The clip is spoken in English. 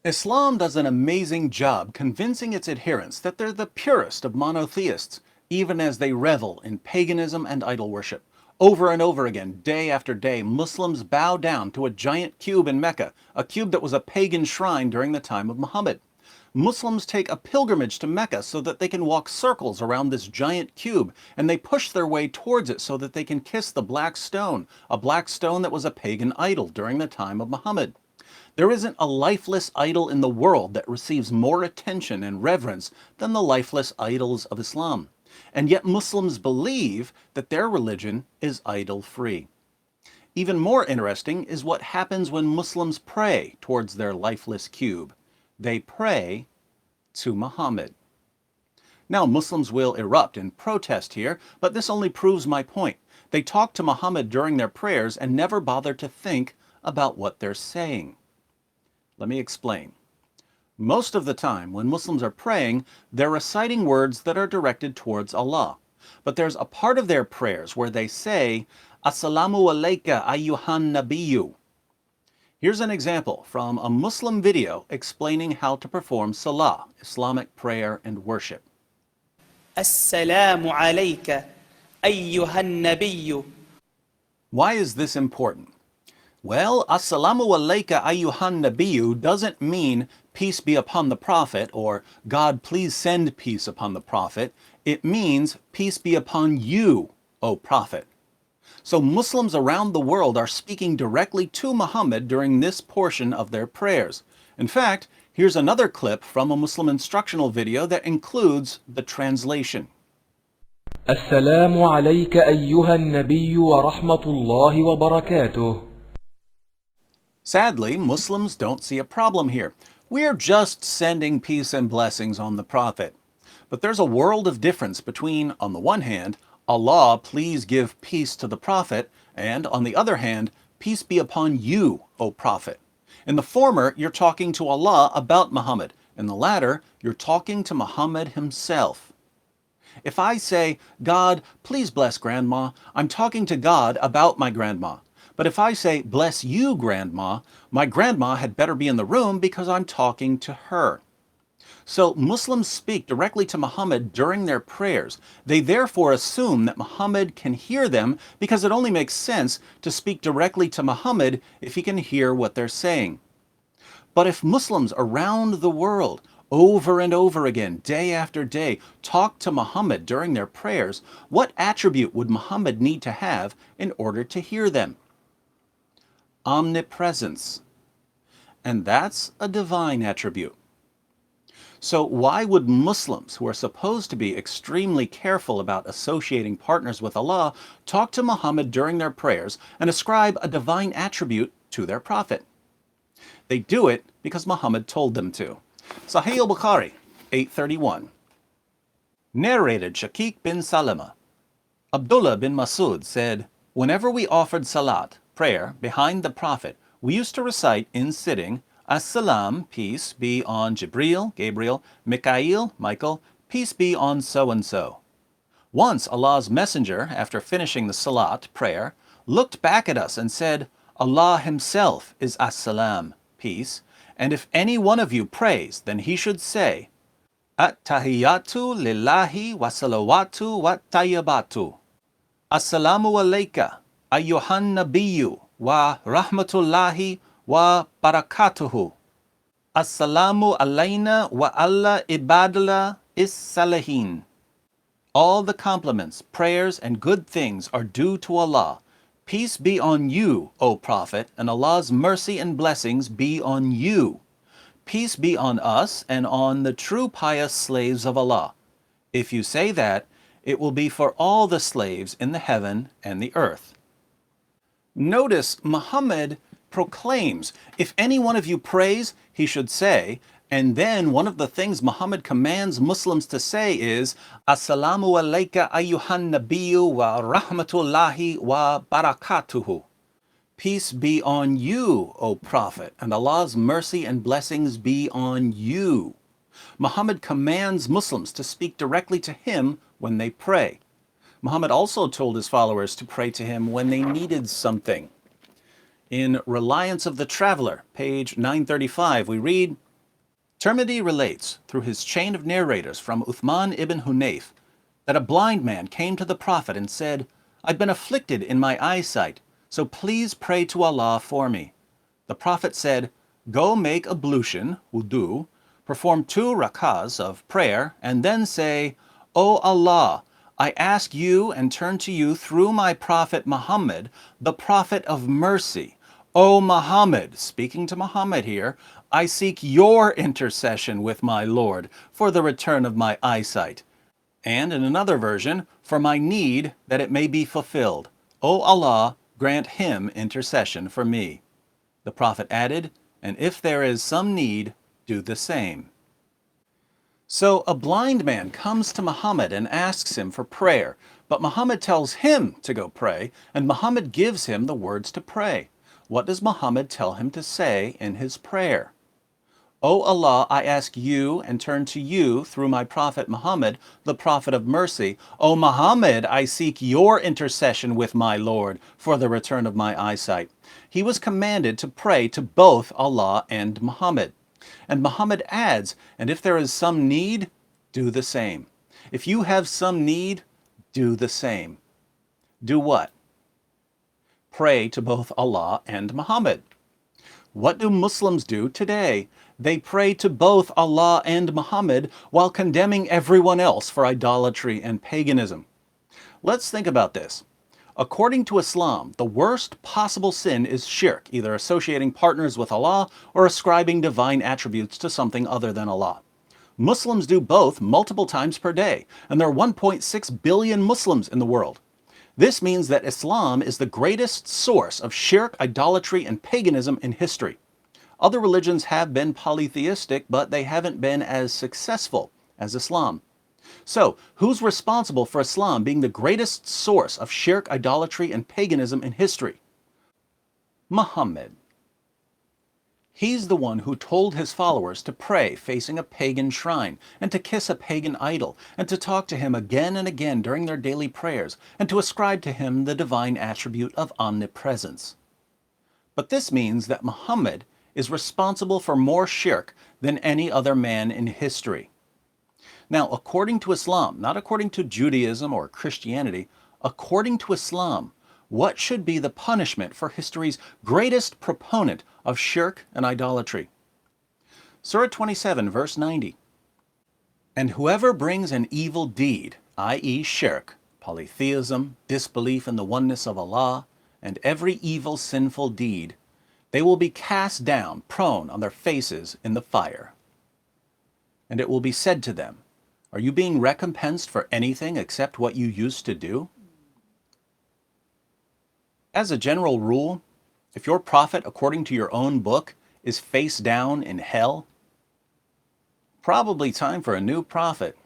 Islam does an amazing job convincing its adherents that they're the purest of monotheists, even as they revel in paganism and idol worship. Over and over again, day after day, Muslims bow down to a giant cube in Mecca, a cube that was a pagan shrine during the time of Muhammad. Muslims take a pilgrimage to Mecca so that they can walk circles around this giant cube, and they push their way towards it so that they can kiss the black stone, a black stone that was a pagan idol during the time of Muhammad. There isn't a lifeless idol in the world that receives more attention and reverence than the lifeless idols of Islam. And yet Muslims believe that their religion is idol-free. Even more interesting is what happens when Muslims pray towards their lifeless cube. They pray to Muhammad. Now, Muslims will erupt in protest here, but this only proves my point. They talk to Muhammad during their prayers and never bother to think about what they're saying. Let me explain. Most of the time, when Muslims are praying, they're reciting words that are directed towards Allah. But there's a part of their prayers where they say, As-salamu alaika, ay-yuhan nabiy-yu. Here's an example from a Muslim video explaining how to perform salah, Islamic prayer and worship. As-salamu alaika, ay-yuhan nabiy. Why is this important? Well, As-salamu alaika, ay-yuhan nabiy doesn't mean peace be upon the Prophet or God please send peace upon the Prophet. It means peace be upon you, O Prophet. So Muslims around the world are speaking directly to Muhammad during this portion of their prayers. In fact, here's another clip from a Muslim instructional video that includes the translation. السلام عليك أيها النبي ورحمة الله وبركاته. Sadly, Muslims don't see a problem here. We're just sending peace and blessings on the Prophet. But there's a world of difference between, on the one hand, Allah, please give peace to the Prophet, and on the other hand, peace be upon you, O Prophet. In the former, you're talking to Allah about Muhammad. In the latter, you're talking to Muhammad himself. If I say, God, please bless Grandma, I'm talking to God about my grandma. But if I say, bless you, Grandma, my grandma had better be in the room because I'm talking to her. So Muslims speak directly to Muhammad during their prayers. They therefore assume that Muhammad can hear them because it only makes sense to speak directly to Muhammad if he can hear what they're saying. But if Muslims around the world, over and over again, day after day, talk to Muhammad during their prayers, what attribute would Muhammad need to have in order to hear them? Omnipresence. And that's a divine attribute. So why would Muslims, who are supposed to be extremely careful about associating partners with Allah, talk to Muhammad during their prayers and ascribe a divine attribute to their prophet? They do it because Muhammad told them to. Sahih al-Bukhari, 831. Narrated Shaqiq bin Salama. Abdullah bin Masud said, whenever we offered salat, prayer, behind the prophet, we used to recite in sitting, As-salam, peace be on Jibreel, Gabriel, Mikael, Michael, peace be on so-and-so. Once Allah's messenger, after finishing the salat, prayer, looked back at us and said, Allah himself is As-salam, peace, and if any one of you prays, then he should say, At-tahiyyatu lillahi wa salawatu wa tayyibatu. As-salamu alaika, ay-yuhan nabiy-yu wa rahmatullahi wa barakatuhu. As-salamu alayna wa ala ibadillah is-salihin. All the compliments, prayers, and good things are due to Allah. Peace be on you, O Prophet, and Allah's mercy and blessings be on you. Peace be on us and on the true pious slaves of Allah. If you say that, it will be for all the slaves in the heaven and the earth. Notice Muhammad proclaims, if any one of you prays, he should say, and then one of the things Muhammad commands Muslims to say is, As-salamu alaika ay-yuhan nabiy wa rahmatullahi wa barakatuhu. Peace be on you, O Prophet, and Allah's mercy and blessings be on you. Muhammad commands Muslims to speak directly to him when they pray. Muhammad also told his followers to pray to him when they needed something. In Reliance of the Traveler, page 935, we read, Tirmidhi relates, through his chain of narrators from Uthman ibn Hunayf, that a blind man came to the Prophet and said, "I've been afflicted in my eyesight, so please pray to Allah for me." The Prophet said, "Go make ablution, wudu, perform 2 rakahs of prayer, and then say, 'O Allah, I ask you and turn to you through my Prophet Muhammad, the Prophet of mercy. O Muhammad,'" speaking to Muhammad here, "I seek your intercession with my Lord for the return of my eyesight." And in another version, "For my need that it may be fulfilled. O Allah, grant him intercession for me." The Prophet added, "And if there is some need, do the same." So a blind man comes to Muhammad and asks him for prayer, but Muhammad tells him to go pray, and Muhammad gives him the words to pray. What does Muhammad tell him to say in his prayer? "O Allah, I ask you and turn to you through my Prophet Muhammad, the Prophet of mercy. O Muhammad, I seek your intercession with my Lord for the return of my eyesight." He was commanded to pray to both Allah and Muhammad. And Muhammad adds, "And if there is some need, do the same." If you have some need, do the same. Do what? Pray to both Allah and Muhammad. What do Muslims do today? They pray to both Allah and Muhammad while condemning everyone else for idolatry and paganism. Let's think about this. According to Islam, the worst possible sin is shirk, either associating partners with Allah or ascribing divine attributes to something other than Allah. Muslims do both multiple times per day, and there are 1.6 billion Muslims in the world. This means that Islam is the greatest source of shirk, idolatry, and paganism in history. Other religions have been polytheistic, but they haven't been as successful as Islam. So, who's responsible for Islam being the greatest source of shirk, idolatry, and paganism in history? Muhammad. He's the one who told his followers to pray facing a pagan shrine, and to kiss a pagan idol, and to talk to him again and again during their daily prayers, and to ascribe to him the divine attribute of omnipresence. But this means that Muhammad is responsible for more shirk than any other man in history. Now, according to Islam, not according to Judaism or Christianity, according to Islam, what should be the punishment for history's greatest proponent of shirk and idolatry? Surah 27, verse 90. "And whoever brings an evil deed, i.e. shirk, polytheism, disbelief in the oneness of Allah, and every evil sinful deed, they will be cast down, prone on their faces in the fire. And it will be said to them, 'Are you being recompensed for anything except what you used to do?'" As a general rule, if your prophet, according to your own book, is face down in hell, probably time for a new prophet.